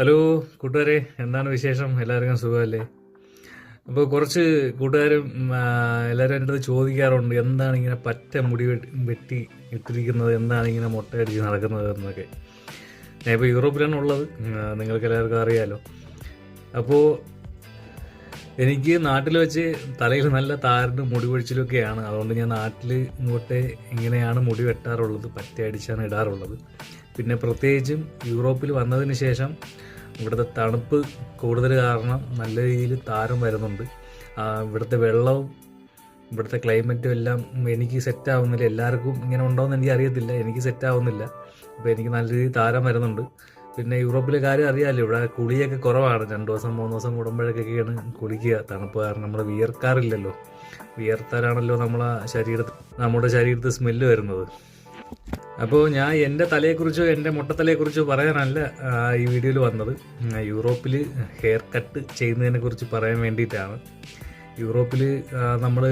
Hello കൂട്ടുകാരെ, എന്താണ് വിശേഷം? എല്ലാവർക്കും സുഖമല്ലേ? അപ്പോൾ കുറച്ച് കൂട്ടുകാരും എല്ലാവരും എൻ്റെ അടുത്ത് ചോദിക്കാറുണ്ട്, എന്താണ് ഇങ്ങനെ പറ്റ മുടി വെട്ടി ഇട്ടിരിക്കുന്നത്, എന്താണ് ഇങ്ങനെ മുട്ടയടിച്ച് നടക്കുന്നത് എന്നൊക്കെ. ഞാൻ ഇപ്പോൾ യൂറോപ്പിലാണ് ഉള്ളത്, നിങ്ങൾക്ക് എല്ലാവർക്കും അറിയാമല്ലോ. അപ്പോൾ എനിക്ക് നാട്ടിൽ വെച്ച് തലയിൽ നല്ല താരനും മുടി കൊഴിച്ചിലൊക്കെയാണ്. അതുകൊണ്ട് ഞാൻ നാട്ടിൽ ഇങ്ങോട്ട് ഇങ്ങനെയാണ് മുടി വെട്ടാറുള്ളത്, പറ്റയടിച്ചാണ് ഇടാറുള്ളത്. പിന്നെ പ്രത്യേകിച്ചും യൂറോപ്പിൽ വന്നതിന് ശേഷം ഇവിടുത്തെ തണുപ്പ് കൂടുതൽ കാരണം നല്ല രീതിയിൽ താരം വരുന്നുണ്ട്. ഇവിടുത്തെ വെള്ളവും ഇവിടുത്തെ ക്ലൈമറ്റും എല്ലാം എനിക്ക് സെറ്റാവുന്നില്ല. എല്ലാവർക്കും ഇങ്ങനെ ഉണ്ടോയെന്ന് എനിക്ക് അറിയത്തില്ല, എനിക്ക് സെറ്റാവുന്നില്ല. അപ്പോൾ എനിക്ക് നല്ല രീതിയിൽ താരം വരുന്നുണ്ട്. പിന്നെ യൂറോപ്പിലെ കാര്യം അറിയാമല്ലോ, ഇവിടെ കുളിയൊക്കെ കുറവാണ്. 2 ദിവസം 3 ദിവസം കൂടുമ്പോഴൊക്കെയാണ് കുളിക്കുക. തണുപ്പ് കാരണം നമ്മൾ വിയർക്കാറില്ലല്ലോ. വിയർത്താലാണല്ലോ നമ്മുടെ ശരീരത്തിൽ സ്മെല്ല് വരുന്നത്. അപ്പോൾ ഞാൻ എൻ്റെ തലയെക്കുറിച്ചോ എൻ്റെ മുട്ടത്തലയെക്കുറിച്ചോ പറയാനല്ല ഈ വീഡിയോയിൽ വന്നത്. യൂറോപ്പിൽ ഹെയർ കട്ട് ചെയ്യുന്നതിനെ കുറിച്ച് പറയാൻ വേണ്ടിയിട്ടാണ്. യൂറോപ്പിൽ നമ്മൾ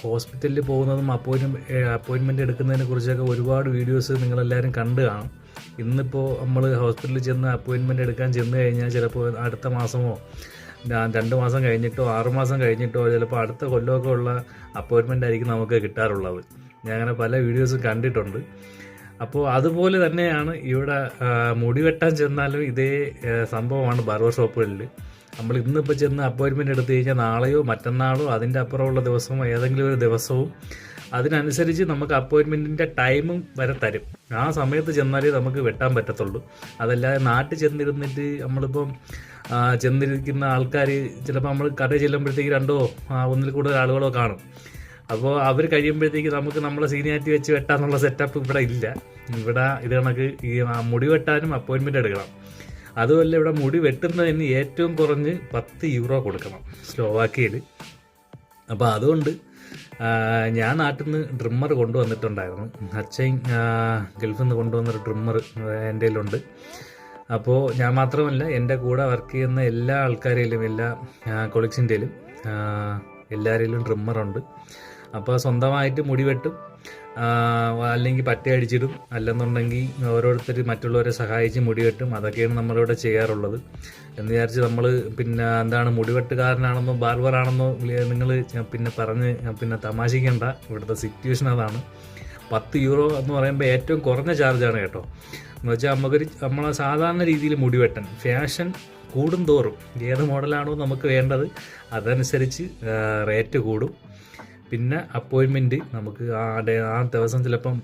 ഹോസ്പിറ്റലിൽ പോകുന്നതും അപ്പോയിൻമെൻറ്റ് എടുക്കുന്നതിനെ കുറിച്ചൊക്കെ ഒരുപാട് വീഡിയോസ് നിങ്ങളെല്ലാവരും കണ്ടു കാണും. ഇന്നിപ്പോൾ നമ്മൾ ഹോസ്പിറ്റലിൽ ചെന്ന് അപ്പോയിൻമെൻറ്റ് എടുക്കാൻ ചെന്ന് കഴിഞ്ഞാൽ ചിലപ്പോൾ അടുത്ത മാസമോ 2 മാസം കഴിഞ്ഞിട്ടോ 6 മാസം കഴിഞ്ഞിട്ടോ ചിലപ്പോൾ അടുത്ത കൊല്ലമൊക്കെ ഉള്ള അപ്പോയിൻമെൻ്റ് ആയിരിക്കും നമുക്ക് കിട്ടാറുള്ളത്. ഞാൻ അങ്ങനെ പല വീഡിയോസും കണ്ടിട്ടുണ്ട്. അപ്പോൾ അതുപോലെ തന്നെയാണ് ഇവിടെ മുടി വെട്ടാൻ ചെന്നാലും ഇതേ സംഭവമാണ് ബാർബർ ഷോപ്പുകളിൽ. നമ്മൾ ഇന്നിപ്പോൾ ചെന്ന് അപ്പോയിൻമെൻറ്റ് എടുത്തു കഴിഞ്ഞാൽ നാളെയോ മറ്റന്നാളോ അതിൻ്റെ അപ്പുറമുള്ള ദിവസമോ ഏതെങ്കിലും ഒരു ദിവസവും അതിനനുസരിച്ച് നമുക്ക് അപ്പോയിൻമെൻറ്റിൻ്റെ ടൈമും വരെ തരും. ആ സമയത്ത് ചെന്നാലേ നമുക്ക് വെട്ടാൻ പറ്റത്തുള്ളൂ. അതല്ലാതെ നാട്ടിൽ ചെന്നിരുന്നിട്ട് നമ്മളിപ്പം ചെന്നിരിക്കുന്ന ആൾക്കാർ ചിലപ്പോൾ നമ്മൾ കടയിൽ ചെല്ലുമ്പോഴത്തേക്ക് 1 കൂടുതൽ ആളുകളോ കാണും. അപ്പോൾ അവർ കഴിയുമ്പോഴത്തേക്ക് നമുക്ക് നമ്മളെ സീനിയാരിറ്റി വെച്ച് വെട്ടാന്നുള്ള സെറ്റപ്പ് ഇവിടെ ഇല്ല. ഇവിടെ ഇത് കണക്ക് ഈ മുടി വെട്ടാനും അപ്പോയിൻമെൻ്റ് എടുക്കണം. അതുമല്ല, ഇവിടെ മുടി വെട്ടുന്നതിന് ഏറ്റവും കുറഞ്ഞ് 10 യൂറോ കൊടുക്കണം സ്ലോവാക്കിയയിൽ. അപ്പോൾ അതുകൊണ്ട് ഞാൻ നാട്ടിൽ നിന്ന് ഡ്രിമ്മർ കൊണ്ടുവന്നിട്ടുണ്ടായിരുന്നു. അച്ഛൻ ഗൾഫിൽ നിന്ന് കൊണ്ടുവന്നൊരു ഡ്രിമ്മർ എൻ്റെ കയ്യിലുണ്ട്. അപ്പോൾ ഞാൻ മാത്രമല്ല, എൻ്റെ കൂടെ വർക്ക് ചെയ്യുന്ന എല്ലാ ആൾക്കാരെയും എല്ലാ കൊളീഗ്സിൻ്റെയിലും എല്ലാവരിലും ഡ്രിമ്മറുണ്ട്. അപ്പോൾ സ്വന്തമായിട്ട് മുടി വെട്ടും, അല്ലെങ്കിൽ പറ്റയടിച്ചിടും, അല്ലെന്നുണ്ടെങ്കിൽ ഓരോരുത്തർ മറ്റുള്ളവരെ സഹായിച്ച് മുടി വെട്ടും. അതൊക്കെയാണ് നമ്മളിവിടെ ചെയ്യാറുള്ളത്. എന്ന് വിചാരിച്ച് നമ്മൾ പിന്നെ എന്താണ് മുടിവെട്ടുകാരനാണെന്നോ ബാർബറാണെന്നോ നിങ്ങൾ പിന്നെ തമാശിക്കേണ്ട. ഇവിടുത്തെ സിറ്റുവേഷൻ അതാണ്. 10 യൂറോ എന്ന് പറയുമ്പോൾ ഏറ്റവും കുറഞ്ഞ ചാർജാണ് കേട്ടോ. എന്ന് വെച്ചാൽ നമ്മളെ സാധാരണ രീതിയിൽ മുടി വെട്ടാൻ ഫാഷൻ കൂടും തോറും ഏത് മോഡലാണോ നമുക്ക് വേണ്ടത് അതനുസരിച്ച് റേറ്റ് കൂടും. പിന്നെ അപ്പോയിൻമെൻറ്റ് നമുക്ക് ആ ദിവസം ചിലപ്പം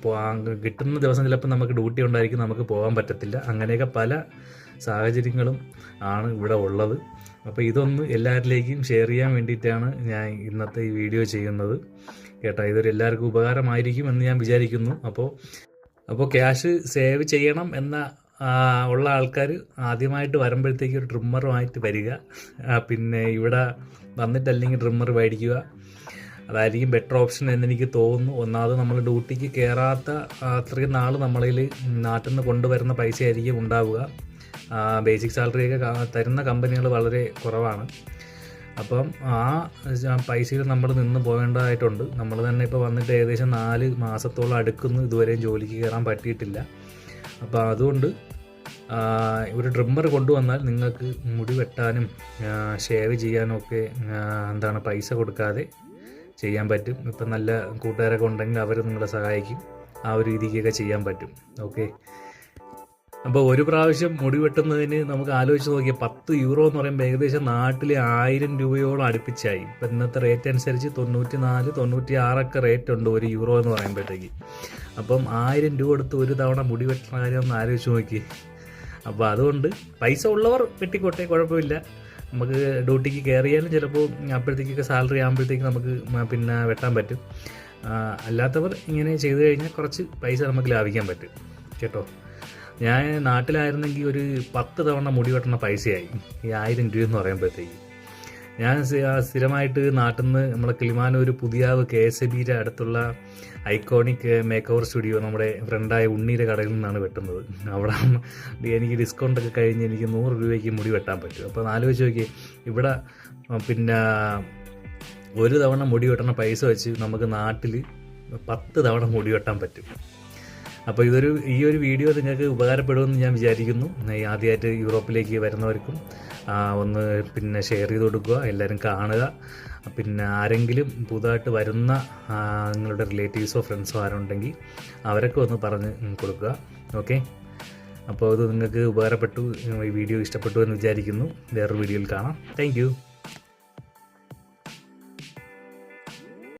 കിട്ടുന്ന ദിവസം ചിലപ്പം നമുക്ക് ഡ്യൂട്ടി ഉണ്ടായിരിക്കും, നമുക്ക് പോകാൻ പറ്റത്തില്ല. അങ്ങനെയൊക്കെ പല സാഹചര്യങ്ങളും ആണ് ഇവിടെ ഉള്ളത്. അപ്പോൾ ഇതൊന്ന് എല്ലാവരിലേക്കും ഷെയർ ചെയ്യാൻ വേണ്ടിയിട്ടാണ് ഞാൻ ഇന്നത്തെ ഈ വീഡിയോ ചെയ്യുന്നത് കേട്ടോ. ഇതൊരു എല്ലാവർക്കും ഉപകാരമായിരിക്കും എന്ന് ഞാൻ വിചാരിക്കുന്നു. അപ്പോൾ ക്യാഷ് സേവ് ചെയ്യണം ഉള്ള ആൾക്കാർ ആദ്യമായിട്ട് വരുമ്പോഴത്തേക്ക് ഒരു ട്രിമ്മറുമായിട്ട് വരിക. പിന്നെ ഇവിടെ വന്നിട്ടല്ലെങ്കിൽ ട്രിമ്മർ മേടിക്കുക. അതായിരിക്കും ബെറ്റർ ഓപ്ഷൻ എന്നെനിക്ക് തോന്നുന്നു. ഒന്നാമത് നമ്മൾ ഡ്യൂട്ടിക്ക് കയറാത്ത അത്രയും നാൾ നമ്മളിൽ നാട്ടിൽ നിന്ന് കൊണ്ടുവരുന്ന പൈസ ആയിരിക്കും ഉണ്ടാവുക. ബേസിക് സാലറിയൊക്കെ തരുന്ന കമ്പനികൾ വളരെ കുറവാണ്. അപ്പം ആ പൈസയിൽ നമ്മൾ നിന്ന് പോകേണ്ടതായിട്ടുണ്ട്. നമ്മൾ തന്നെ ഇപ്പോൾ വന്നിട്ട് ഏകദേശം 4 മാസത്തോളം അടുക്കുന്നു, ഇതുവരെയും ജോലിക്ക് കയറാൻ പറ്റിയിട്ടില്ല. അപ്പോൾ അതുകൊണ്ട് ഒരു ട്രിമ്മർ കൊണ്ടുവന്നാൽ നിങ്ങൾക്ക് മുടി വെട്ടാനും ഷേവ് ചെയ്യാനും ഒക്കെ പൈസ കൊടുക്കാതെ ചെയ്യാൻ പറ്റും. ഇപ്പം നല്ല കൂട്ടുകാരൊക്കെ ഉണ്ടെങ്കിൽ അവർ നിങ്ങളെ സഹായിക്കും. ആ ഒരു രീതിക്കൊക്കെ ചെയ്യാൻ പറ്റും. ഓക്കെ. അപ്പോൾ ഒരു പ്രാവശ്യം മുടി വെട്ടുന്നതിന് നമുക്ക് ആലോചിച്ച് നോക്കിയാൽ 10 യൂറോ എന്ന് പറയുമ്പോൾ ഏകദേശം നാട്ടിൽ 1000 രൂപയോളം അടുപ്പിച്ചായി. ഇപ്പം ഇന്നത്തെ റേറ്റ് അനുസരിച്ച് 94, 96 റേറ്റ് ഉണ്ട് 1 യൂറോ എന്ന് പറയുമ്പോഴത്തേക്ക്. അപ്പം 1000 രൂപ എടുത്ത് ഒരു തവണ മുടി വെട്ടുന്ന കാര്യം ഒന്ന് ആലോചിച്ച് നോക്കി. അപ്പോൾ അതുകൊണ്ട് പൈസ ഉള്ളവർ വെട്ടിക്കോട്ടെ, കുഴപ്പമില്ല. നമുക്ക് ഡ്യൂട്ടിക്ക് കയറിയാലും ചിലപ്പോൾ അപ്പോഴത്തേക്കൊക്കെ സാലറി ആകുമ്പോഴത്തേക്ക് നമുക്ക് പിന്നെ വെട്ടാൻ പറ്റും. അല്ലാത്തവർ ഇങ്ങനെ ചെയ്തു കഴിഞ്ഞാൽ കുറച്ച് പൈസ നമുക്ക് ലാഭിക്കാൻ പറ്റും കേട്ടോ. ഞാൻ നാട്ടിലായിരുന്നെങ്കിൽ ഒരു 10 തവണ മുടി വെട്ടുന്ന പൈസയായി ഈ 1000 രൂപ എന്ന് പറയുമ്പോഴത്തേക്ക്. ഞാൻ സ്ഥിരമായിട്ട് നാട്ടിൽ നിന്ന് നമ്മളെ കിളിമാനൂർ പുതിയാവ് KSBയുടെ അടുത്തുള്ള ഐക്കോണിക് മേക്ക് ഓവർ സ്റ്റുഡിയോ നമ്മുടെ ഫ്രണ്ടായ ഉണ്ണീരെ കടയിൽ നിന്നാണ് വെട്ടുന്നത്. അവിടെ എനിക്ക് ഡിസ്കൗണ്ടൊക്കെ കഴിഞ്ഞ് എനിക്ക് 100 രൂപയ്ക്ക് മുടി വെട്ടാൻ പറ്റും. അപ്പോൾ ആലോചിച്ച് നോക്കി, ഇവിടെ പിന്നെ ഒരു തവണ മുടി വെട്ടുന്ന പൈസ വെച്ച് നമുക്ക് നാട്ടിൽ 10 തവണ മുടി വെട്ടാൻ പറ്റും. അപ്പോൾ ഈ ഒരു വീഡിയോ നിങ്ങൾക്ക് ഉപകാരപ്പെടുമെന്ന് ഞാൻ വിചാരിക്കുന്നു. ആദ്യമായിട്ട് യൂറോപ്പിലേക്ക് വരുന്നവർക്കും ഒന്ന് പിന്നെ ഷെയർ ചെയ്ത് കൊടുക്കുക, എല്ലാവരും കാണുക. പിന്നെ ആരെങ്കിലും പുതുതായിട്ട് വരുന്ന നിങ്ങളുടെ റിലേറ്റീവ്സോ ഫ്രണ്ട്സോ ആരുണ്ടെങ്കിൽ അവരൊക്കെ ഒന്ന് പറഞ്ഞ് കൊടുക്കുക. ഓക്കെ, അപ്പോൾ ഇത് നിങ്ങൾക്ക് ഉപകാരപ്പെട്ടു, ഈ വീഡിയോ ഇഷ്ടപ്പെട്ടു എന്ന് വിചാരിക്കുന്നു. വേറൊരു വീഡിയോയിൽ കാണാം. താങ്ക്